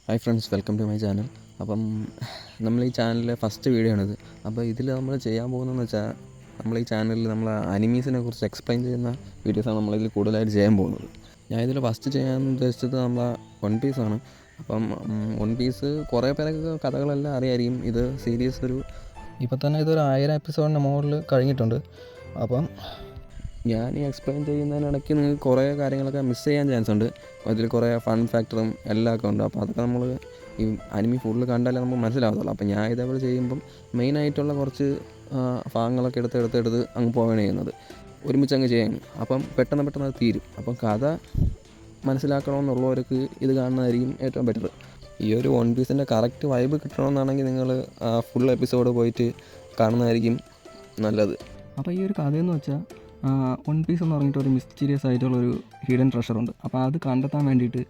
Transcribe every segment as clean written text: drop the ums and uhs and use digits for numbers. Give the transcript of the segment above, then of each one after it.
Hi friends, welcome to my channel. അപ്പം നമ്മൾ ഈ ചാനലിലെ ഫസ്റ്റ് വീഡിയോ ആണിത്. അപ്പോൾ ഇതിൽ നമ്മൾ ചെയ്യാൻ പോകുന്നതെന്ന് വെച്ചാൽ നമ്മൾ ഈ ചാനലിൽ നമ്മൾ അനിമീസിനെ കുറിച്ച് എക്സ്പ്ലെയിൻ ചെയ്യുന്ന വീഡിയോസാണ് നമ്മളിതിൽ കൂടുതലായിട്ട് ചെയ്യാൻ പോകുന്നത്. ഞാൻ ഇതിൽ ഫസ്റ്റ് ചെയ്യാൻ ഉദ്ദേശിച്ചത് നമ്മളെ വൺ പീസാണ്. അപ്പം വൺ പീസ് കുറേ പേരൊക്കെ കഥകളെല്ലാം അറിയായിരിക്കും. ഇത് സീരീസ് ഇപ്പോൾ തന്നെ ഇതൊരു 1000 എപ്പിസോഡിൻ്റെ മുകളിൽ കഴിഞ്ഞിട്ടുണ്ട്. അപ്പം ഞാൻ ഈ എക്സ്പ്ലെയിൻ ചെയ്യുന്നതിനിടയ്ക്ക് നിങ്ങൾക്ക് കുറേ കാര്യങ്ങളൊക്കെ മിസ് ചെയ്യാൻ ചാൻസ് ഉണ്ട്. അതിൽ കുറേ ഫൺ ഫാക്ടറും എല്ലാം ഒക്കെ ഉണ്ട്. അപ്പോൾ അതൊക്കെ നമ്മൾ ഈ അനിമി ഫുള്ള് കണ്ടാലേ നമുക്ക് മനസ്സിലാകത്തുള്ളൂ. അപ്പോൾ ഞാൻ ഇതേപോലെ ചെയ്യുമ്പം മെയിനായിട്ടുള്ള കുറച്ച് ഭാഗങ്ങളൊക്കെ എടുത്ത് അങ്ങ് പോവുകയാണ് ചെയ്യുന്നത്. ഒരുമിച്ച് അങ്ങ് ചെയ്യാൻ. അപ്പം പെട്ടെന്ന് അത് തീരും. അപ്പം കഥ മനസ്സിലാക്കണമെന്നുള്ളവർക്ക് ഇത് കാണുന്നതായിരിക്കും ഏറ്റവും ബെറ്റർ. ഈ ഒരു വൺ പീസിൻ്റെ കറക്റ്റ് വൈബ് കിട്ടണമെന്നാണെങ്കിൽ നിങ്ങൾ ഫുൾ എപ്പിസോഡ് പോയിട്ട് കാണുന്നതായിരിക്കും നല്ലത്. അപ്പോൾ ഈ ഒരു കഥയെന്ന് വെച്ചാൽ വൺ പീസ് എന്ന് പറഞ്ഞിട്ട് ഒരു മിസ്റ്റീരിയസ് ആയിട്ടുള്ളൊരു ഹിഡൻ ട്രഷറുണ്ട്. അപ്പോൾ അത് കണ്ടെത്താൻ വേണ്ടിയിട്ട്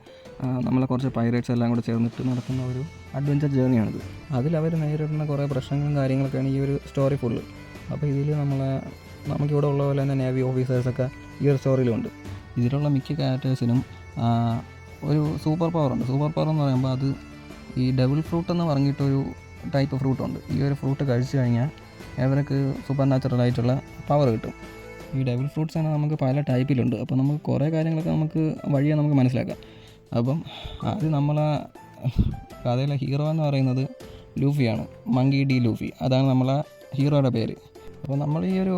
നമ്മളെ കുറച്ച് പൈറേറ്റ്സ് എല്ലാം കൂടെ ചേർന്നിട്ട് നടക്കുന്ന ഒരു അഡ്വഞ്ചർ ജേർണിയാണിത്. അതിലവർ നേരിടുന്ന കുറേ പ്രശ്നങ്ങളും കാര്യങ്ങളൊക്കെയാണ് ഈ ഒരു സ്റ്റോറി ഫുള്ള്. അപ്പോൾ ഇതിൽ നമുക്കിവിടെ ഉള്ള പോലെ തന്നെ നേവി ഓഫീസേഴ്സൊക്കെ ഈ ഒരു സ്റ്റോറിയിലുണ്ട്. ഇതിലുള്ള മിക്ക ക്യാരക്ടേഴ്സിനും ഒരു സൂപ്പർ പവറുണ്ട്. സൂപ്പർ പവർ എന്ന് പറയുമ്പോൾ അത് ഈ ഡബിൾ ഫ്രൂട്ട് എന്ന് പറഞ്ഞിട്ടൊരു ടൈപ്പ് ഫ്രൂട്ടുണ്ട്. ഈ ഒരു ഫ്രൂട്ട് കഴിച്ചു കഴിഞ്ഞാൽ അവർക്ക് സൂപ്പർ നാച്ചുറൽ ആയിട്ടുള്ള പവർ കിട്ടും. ഈ ഡബിൾ ഫ്രൂട്ട്സ് തന്നെ നമുക്ക് പല ടൈപ്പിലുണ്ട്. അപ്പോൾ നമുക്ക് കുറേ കാര്യങ്ങളൊക്കെ വഴിയെ നമുക്ക് മനസ്സിലാക്കാം. അപ്പം അത് നമ്മളെ കഥയിലെ ഹീറോ എന്ന് പറയുന്നത് ലൂഫിയാണ്. മങ്കി ഡി ലൂഫി, അതാണ് നമ്മളെ ഹീറോയുടെ പേര്. അപ്പോൾ നമ്മൾ ഈ ഒരു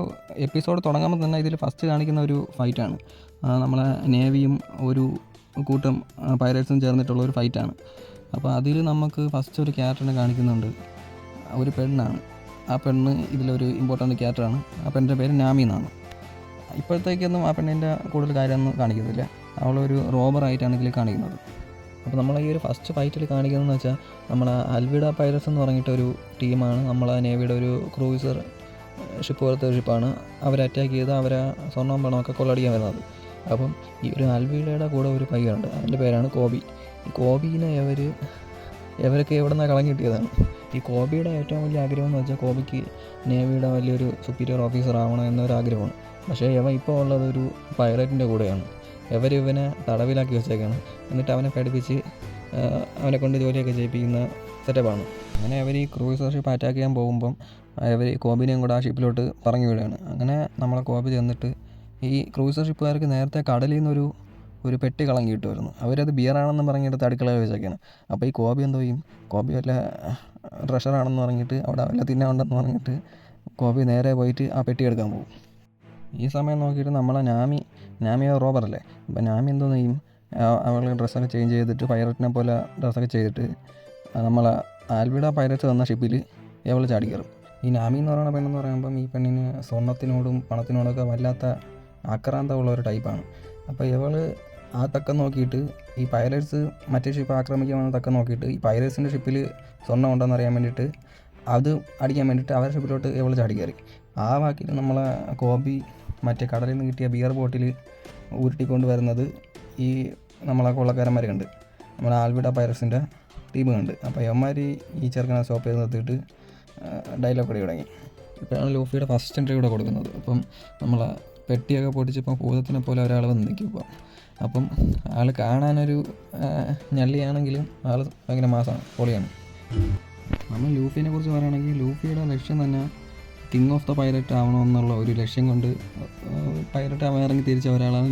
എപ്പിസോഡ് തുടങ്ങുമ്പോൾ തന്നെ ഇതിൽ ഫസ്റ്റ് കാണിക്കുന്ന ഒരു ഫൈറ്റാണ്. നമ്മളെ നേവിയും ഒരു കൂട്ടം പൈറേറ്റ്സും ചേർന്നിട്ടുള്ള ഒരു ഫൈറ്റാണ്. അപ്പോൾ അതിൽ നമുക്ക് ഫസ്റ്റ് ഒരു ക്യാരക്ടറിനെ കാണിക്കുന്നുണ്ട്. ഒരു പെണ്ണാണ്. ആ പെണ്ണ് ഇതിലൊരു ഇമ്പോർട്ടൻ്റ് ക്യാരക്ടറാണ്. ആ പെണ്ണിൻ്റെ പേര് നാമി എന്നാണ്. ഇപ്പോഴത്തേക്കൊന്നും ആ പെണ്ണിൻ്റെ കൂടുതൽ കാര്യമൊന്നും കാണിക്കുന്നില്ല. അവളൊരു റോബറായിട്ടാണ് ഇതിൽ കാണിക്കുന്നത്. അപ്പോൾ നമ്മൾ ഈ ഒരു ഫസ്റ്റ് ഫൈറ്റിൽ കാണിക്കുന്നതെന്ന് വെച്ചാൽ നമ്മളെ അൽവിഡ പൈററ്റ്സ് എന്ന് പറഞ്ഞിട്ടൊരു ടീമാണ്. നമ്മളെ നേവിയുടെ ഒരു ക്രൂയിസർ ഷിപ്പ് പോലത്തെ ഒരു ഷിപ്പാണ്. അവരെ അറ്റാക്ക് ചെയ്ത് അവരെ സ്വർണ്ണവും പണമൊക്കെ കൊള്ളടിക്കാൻ വരുന്നത്. അപ്പം ഈ ഒരു അൽവിഡയുടെ കൂടെ ഒരു പയ്യനുണ്ട്. അവൻ്റെ പേരാണ് കോബി. ഈ കോബീനെ ഇവരൊക്കെ എവിടെ നിന്നാണ് കളഞ്ഞു കിട്ടിയതാണ്. ഈ കോബിയുടെ ഏറ്റവും വലിയ ആഗ്രഹം എന്ന് വെച്ചാൽ കോബിക്ക് നേവിയുടെ വലിയൊരു സുപ്പീരിയർ ഓഫീസർ ആവണം എന്നൊരാഗ്രഹമാണ്. പക്ഷേ ഇപ്പോൾ ഉള്ളതൊരു പൈററ്റിൻ്റെ കൂടെയാണ്. ഇവനെ തടവിലാക്കി വെച്ചേക്കാണ്. എന്നിട്ട് അവനെ പഠിപ്പിച്ച് അവനെ കൊണ്ട് ജോലിയൊക്കെ ചെയ്യിപ്പിക്കുന്ന സെറ്റപ്പാണ്. അങ്ങനെ അവർ ഈ ക്രൂയിസർ ഷിപ്പ് അറ്റാക്ക് ചെയ്യാൻ പോകുമ്പം കോബിനെയും കൂടെ ആ ഷിപ്പിലോട്ട് പറഞ്ഞു വിടുകയാണ്. അങ്ങനെ നമ്മളെ കോബി ചെന്നിട്ട് ഈ ക്രൂയിസർ ഷിപ്പുകാർക്ക് നേരത്തെ കടലിൽ നിന്നൊരു പെട്ടി കളഞ്ഞു കിട്ടുമായിരുന്നു. അവരത് ബിയറാണെന്ന് പറഞ്ഞിട്ട് അടുക്കളയിൽ വെച്ചേക്കാണ്. അപ്പോൾ ഈ കോബി എന്തോ ചെയ്യും, കോബി വല്ല ട്രഷറാണെന്ന് പറഞ്ഞിട്ട് അവിടെ വല്ല തിന്നാനുണ്ടെന്ന് പറഞ്ഞിട്ട് കോബി നേരെ പോയിട്ട് ആ പെട്ടി എടുക്കാൻ പോകും. ഈ സമയം നോക്കിയിട്ട് നമ്മളെ നാമി റോബറല്ലേ. അപ്പോൾ നാമി എന്തോ ചെയ്യും, അവളുടെ ഡ്രസ്സൊക്കെ ചേഞ്ച് ചെയ്തിട്ട് പൈററ്റിനെ പോലെ ഡ്രസ്സൊക്കെ ചെയ്തിട്ട് നമ്മളെ ആൽവിഡ പൈററ്റ്സ് വന്ന ഷിപ്പിൽ ഇവൾ ചാടിക്കയറും. ഈ നാമി എന്ന് പറയുന്ന പെണ്ണെന്ന് പറയുമ്പം ഈ പെണ്ണിന് സ്വർണ്ണത്തിനോടും പണത്തിനോടൊക്കെ വല്ലാത്ത ആക്രാന്തമുള്ള ഒരു ടൈപ്പാണ്. അപ്പോൾ ഇവൾ ആ തക്കം നോക്കിയിട്ട് ഈ പൈററ്റ്സ് മറ്റേ ഷിപ്പ് ആക്രമിക്കാൻ വന്ന തക്കം നോക്കിയിട്ട് ഈ പൈററ്റ്സിൻ്റെ ഷിപ്പിൽ സ്വർണ്ണം ഉണ്ടെന്ന് അറിയാൻ വേണ്ടിയിട്ട് അത് അടിക്കാൻ വേണ്ടിയിട്ട് അവരുടെ ഷിപ്പിലോട്ട് ഇവൾ ചാടിക്കയറി. ആ വാക്കിൽ നമ്മളെ കോബി മറ്റേ കടലിൽ നിന്ന് കിട്ടിയ ബിയർ ബോട്ടിൽ ഉരുട്ടിക്കൊണ്ട് വരുന്നത് ഈ നമ്മളെ കൊള്ളക്കാരന്മാർ കണ്ട്, നമ്മളെ ആൽവിഡ പൈററ്റ്സിൻ്റെ ടീം കണ്ട്. അപ്പോൾ യവന്മാർ ഈ ചെറുക്കനെ സ്റ്റോപ്പ് ചെയ്ത് നിർത്തിയിട്ട് ഡയലോഗ് കൂടി തുടങ്ങി. ഇപ്പോഴാണ് ലൂഫിയുടെ ഫസ്റ്റ് എൻട്രി കൂടെ കൊടുക്കുന്നത്. അപ്പം നമ്മളെ പെട്ടിയൊക്കെ പൊട്ടിച്ചപ്പോൾ ഭൂതത്തിനെ പോലെ ഒരാൾ വന്ന് നിൽക്കും. അപ്പം ആൾ കാണാനൊരു ഞള്ളിയാണെങ്കിലും ആൾ ഭയങ്കര മാസമാണ്, പൊളിയാണ്. നമ്മൾ ലൂഫിനെ കുറിച്ച് പറയുകയാണെങ്കിൽ ലൂഫിയുടെ ലക്ഷ്യം തന്നെ കിങ് ഓഫ് ദ പൈററ്റ് ആവണമെന്നുള്ള ഒരു ലക്ഷ്യം കൊണ്ട് പൈററ്റ് ആവാൻ ഇറങ്ങി തിരിച്ച ഒരാളാണ്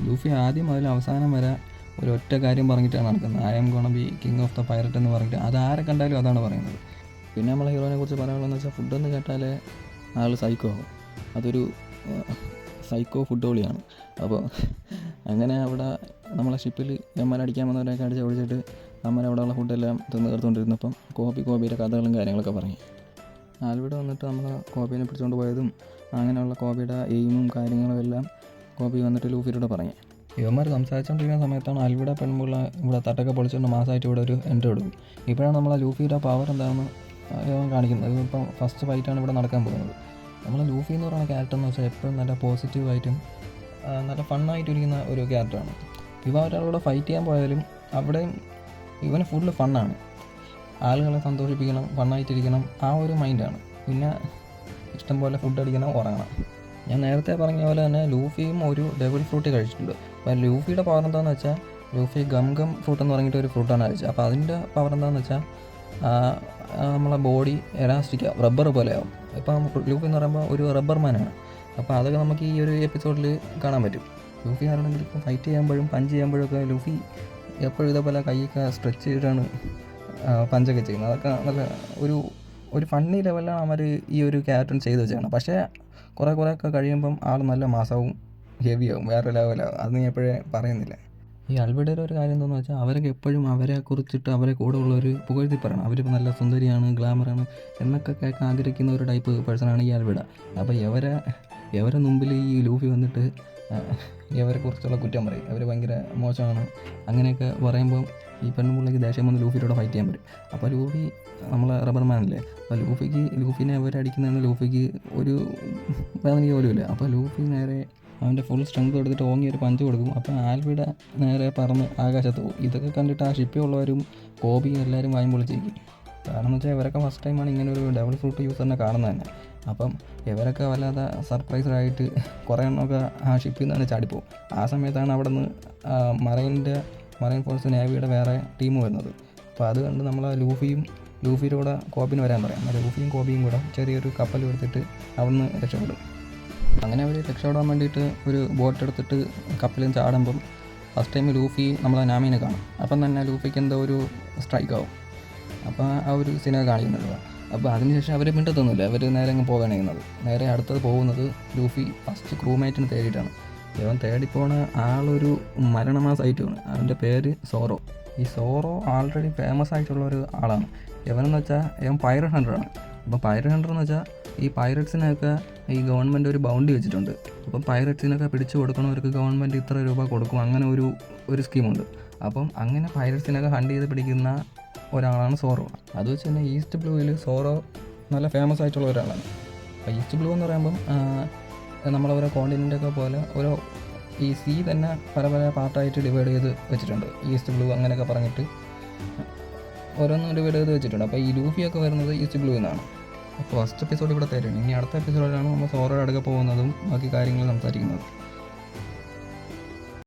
ലൂഫി ആദ്യം മുതൽ അവസാനം വരെ ഒരൊറ്റ കാര്യം പറഞ്ഞിട്ടാണ് നടക്കുന്നത്. I am gonna be king of the pirate എന്ന് പറഞ്ഞിട്ട് അത് ആരെ കണ്ടാലും അതാണ് പറയുന്നത്. പിന്നെ നമ്മളെ ഹീറോയിനെ കുറിച്ച് പറയാനുള്ളതെന്ന് വെച്ചാൽ ഫുഡെന്ന് കേട്ടാലേ ആൾ സൈക്കോ ആവും. അതൊരു സൈക്കോ ഫുഡ് പൊളിയാണ്. അപ്പോൾ അങ്ങനെ അവിടെ നമ്മളെ ഷിപ്പിൽ അടിക്കാൻ വന്നവരെയൊക്കെ അടിച്ച് ഒഴിച്ചിട്ട് അവിടെയുള്ള ഫുഡെല്ലാം തിന്ന് തീർത്തുകൊണ്ടിരുന്നപ്പം കോബിയുടെ കഥകളും കാര്യങ്ങളൊക്കെ പറയും. ആൽവിഡ വന്നിട്ട് നമ്മളെ കോബീനെ പിടിച്ചുകൊണ്ട് പോയതും അങ്ങനെയുള്ള കോബിയുടെ എയിമും കാര്യങ്ങളും എല്ലാം കോബി വന്നിട്ട് ലൂഫിയുടെ പറഞ്ഞു. ഇവന്മാർ സംസാരിച്ചുകൊണ്ടിരിക്കുന്ന സമയത്താണ് ആൽവിഡ പെൺപിള്ള ഇവിടെ തട്ടൊക്കെ പൊളിച്ചുകൊണ്ട് മാസമായിട്ട് ഇവിടെ ഒരു എൻട്രി കൊടുക്കും. ഇപ്പോഴാണ് നമ്മളെ ലൂഫിയുടെ പവർ എന്താണെന്ന് കാണിക്കുന്നത്. ഇപ്പം ഫസ്റ്റ് ഫൈറ്റാണ് ഇവിടെ നടക്കാൻ പോകുന്നത്. നമ്മളെ ലൂഫി എന്ന് പറയുന്ന ക്യാരക്ടർ എന്ന് വെച്ചാൽ എപ്പോഴും നല്ല പോസിറ്റീവായിട്ടും നല്ല ഫണ്ണായിട്ടിരിക്കുന്ന ഒരു ക്യാരക്ടറാണ്. ഒരാളോട് ഫൈറ്റ് ചെയ്യാൻ പോയാലും അവിടെയും ഇവന് ഫുള്ള് ഫണ്ണാണ്. ആളുകളെ സന്തോഷിപ്പിക്കണം, ഫണ്ണായിട്ടിരിക്കണം, ആ ഒരു മൈൻഡാണ്. പിന്നെ ഇഷ്ടംപോലെ ഫുഡ് അടിക്കണം, ഉറങ്ങണം. ഞാൻ നേരത്തെ പറഞ്ഞ പോലെ തന്നെ ലൂഫിയും ഒരു ഡബിൾ ഫ്രൂട്ട് കഴിച്ചിട്ടുണ്ട്. അപ്പോൾ ലൂഫിയുടെ പവർ എന്താണെന്ന് വെച്ചാൽ ലൂഫി ഗം ഗം ഫ്രൂട്ട് എന്ന് പറഞ്ഞിട്ട് ഒരു ഫ്രൂട്ടാണ് കഴിച്ചത്. അപ്പോൾ അതിൻ്റെ പവർ എന്താണെന്ന് വെച്ചാൽ നമ്മളെ ബോഡി എലാസ്റ്റിക് റബ്ബർ പോലെയാവും. ഇപ്പം ലൂഫി എന്ന് പറയുമ്പോൾ ഒരു റബ്ബർ മാനാണ്. അപ്പോൾ അതൊക്കെ നമുക്ക് ഈ ഒരു എപ്പിസോഡിൽ കാണാൻ പറ്റും. ലൂഫി ആരാണെങ്കിൽ ഇപ്പോൾ ഫൈറ്റ് ചെയ്യുമ്പോഴും പഞ്ച് ചെയ്യുമ്പോഴൊക്കെ ലൂഫി എപ്പോഴും ഇതേപോലെ കൈയൊക്കെ സ്ട്രെച്ച് ചെയ്തിട്ടാണ് പഞ്ചൊക്കെ ചെയ്യുന്നത്. അതൊക്കെ നല്ല ഒരു ഫണ്ണി ലെവലിലാണ് അവർ ഈ ഒരു ക്യാരക്ടർ ചെയ്ത് വെച്ചാണ്. പക്ഷേ കുറേയൊക്കെ കഴിയുമ്പം ആൾ നല്ല മാസവും ഹെവിയാവും, വേറെ ലെവലാവും. അത് ഞാൻ എപ്പോഴേ പറയുന്നില്ല. ഈ അൽവിഡയുടെ ഒരു കാര്യം എന്താണെന്ന് വെച്ചാൽ അവരൊക്കെ എപ്പോഴും അവരെ കുറിച്ചിട്ട് അവരെ കൂടെ ഉള്ളവർ പുകഴ്ത്തി പറയണം. അവർ നല്ല സുന്ദരിയാണ്, ഗ്ലാമറാണ് എന്നൊക്കെ കേൾക്കാൻ ആഗ്രഹിക്കുന്ന ഒരു ടൈപ്പ് പേഴ്സണാണ് ഈ അൽവിഡ. അപ്പോൾ ഇവരെ മുമ്പിൽ ഈ ലൂഫി വന്നിട്ട് ഇവരെ കുറിച്ചുള്ള കുറ്റം പറയും, അവർ ഭയങ്കര മോശമാണ് അങ്ങനെയൊക്കെ പറയുമ്പം ഈ പെണ്ണുപിള്ളേക്ക് ദേഷ്യം വന്ന് ലൂഫിയോടെ ഫൈറ്റ് ചെയ്യാൻ പറ്റും. അപ്പോൾ ലൂഫി നമ്മളെ റബ്ബർമാനല്ലേ, അപ്പോൾ ലൂഫിനെ അവരടിക്കുന്നതെന്ന് ലൂഫിക്ക് ഒരു വേദന പോലും ഇല്ല. അപ്പോൾ ലൂഫി നേരെ അവൻ്റെ ഫുൾ സ്ട്രെങ്ത് എടുത്തിട്ട് ഓങ്ങി ഒരു പഞ്ച് കൊടുക്കും. അപ്പോൾ ആൽവിഡ നേരെ പറന്ന് ആകാശത്ത് പോകും. ഇതൊക്കെ കണ്ടിട്ട് ആ ഷിപ്പിലുള്ളവരും കോബിയും എല്ലാവരും വായും പൊളിച്ചിരിക്കും. കാരണം എന്ന് വെച്ചാൽ ഇവരൊക്കെ ഫസ്റ്റ് ടൈമാണ് ഇങ്ങനെ ഒരു ഡബിൾ ഫ്രൂട്ട് യൂസറിനെ കാണുന്നത് തന്നെ. അപ്പം ഇവരൊക്കെ വല്ലാതെ സർപ്രൈസ്ഡായിട്ട് കുറേ എണ്ണമൊക്കെ ആ ഷിപ്പിൽ നിന്നാണ് ചാടിപ്പോവും. ആ സമയത്താണ് അവിടെ നിന്ന് മറൈൻ ഫോഴ്സ് നേവിയുടെ വേറെ ടീം വരുന്നത്. അപ്പോൾ അത് കണ്ട് നമ്മൾ ലൂഫിയുടെ കൂടെ കോബിന് വരാൻ പറയാം. ലൂഫിയും കോബിയും കൂടെ ചെറിയൊരു കപ്പൽ എടുത്തിട്ട് അവിടുന്ന് രക്ഷപ്പെടും. അങ്ങനെ അവർ രക്ഷപ്പെടാൻ വേണ്ടിയിട്ട് ഒരു ബോട്ട് എടുത്തിട്ട് കപ്പലിൽ ചാടുമ്പം ഫസ്റ്റ് ടൈം ലൂഫി നമ്മളെ നാമീനെ കാണും. അപ്പം തന്നെ ലൂഫിക്ക് എന്തോ ഒരു സ്ട്രൈക്ക് ആവും. അപ്പോൾ ആ ഒരു സിനിമ കാണിക്കുന്നുണ്ട്. അപ്പോൾ അതിനുശേഷം അവർ മിണ്ടത്തൊന്നുമില്ല, അവർ നേരെ അങ്ങ് പോവുകയാണ് ചെയ്യുന്നത്. നേരെ അടുത്തത് പോകുന്നത് ലൂഫി ഫസ്റ്റ് ക്രൂമേറ്റിന് തേടിയിട്ടാണ്. ഇവൻ തേടിപ്പോണ ആളൊരു മരണമാസമായിട്ടാണ്. അവൻ്റെ പേര് സോറോ. ഈ സോറോ ആൾറെഡി ഫേമസ് ആയിട്ടുള്ള ഒരു ആളാണ്. ഇവനെന്ന് വെച്ചാൽ ഇവൻ പൈററ്റ് ഹണ്ടറാണ്. അപ്പോൾ പൈററ്റ് ഹണ്ടർ എന്ന് വെച്ചാൽ ഈ പൈററ്റ്സിനൊക്കെ ഈ ഗവൺമെൻറ് ഒരു ബൗണ്ടി വെച്ചിട്ടുണ്ട്. അപ്പം പൈററ്റ്സിനൊക്കെ പിടിച്ചു കൊടുക്കണവർക്ക് ഗവൺമെൻറ് ഇത്ര രൂപ കൊടുക്കും, അങ്ങനെ ഒരു സ്കീമുണ്ട്. അപ്പം അങ്ങനെ പൈററ്റ്സിനൊക്കെ ഹണ്ട് ചെയ്ത് പിടിക്കുന്ന ഒരാളാണ് സോറോ. അത് വെച്ച് തന്നെ ഈസ്റ്റ് ബ്ലൂവിൽ സോറോ നല്ല ഫേമസ് ആയിട്ടുള്ള ഒരാളാണ്. അപ്പോൾ ഈസ്റ്റ് ബ്ലൂ എന്ന് പറയുമ്പം നമ്മളോരോ കോണ്ടിനെൻ്റൊക്കെ പോലെ ഈ സീ തന്നെ പല പാർട്ടായിട്ട് ഡിവൈഡ് ചെയ്ത് വെച്ചിട്ടുണ്ട്. ഈസ്റ്റ് ബ്ലൂ അങ്ങനെയൊക്കെ പറഞ്ഞിട്ട് ഓരോന്നും ഡിവൈഡ് ചെയ്ത് വെച്ചിട്ടുണ്ട്. അപ്പോൾ ഈ ലൂഫിയൊക്കെ വരുന്നത് ഈസ്റ്റ് ബ്ലൂ എന്നാണ്. അപ്പോൾ ഫസ്റ്റ് എപ്പിസോഡ് ഇവിടെ തരുന്നു. ഇനി അടുത്ത എപ്പിസോഡിലാണ് നമ്മൾ സോറോയുടെ അടുക്ക പോകുന്നതും ബാക്കി കാര്യങ്ങൾ സംസാരിക്കുന്നത്.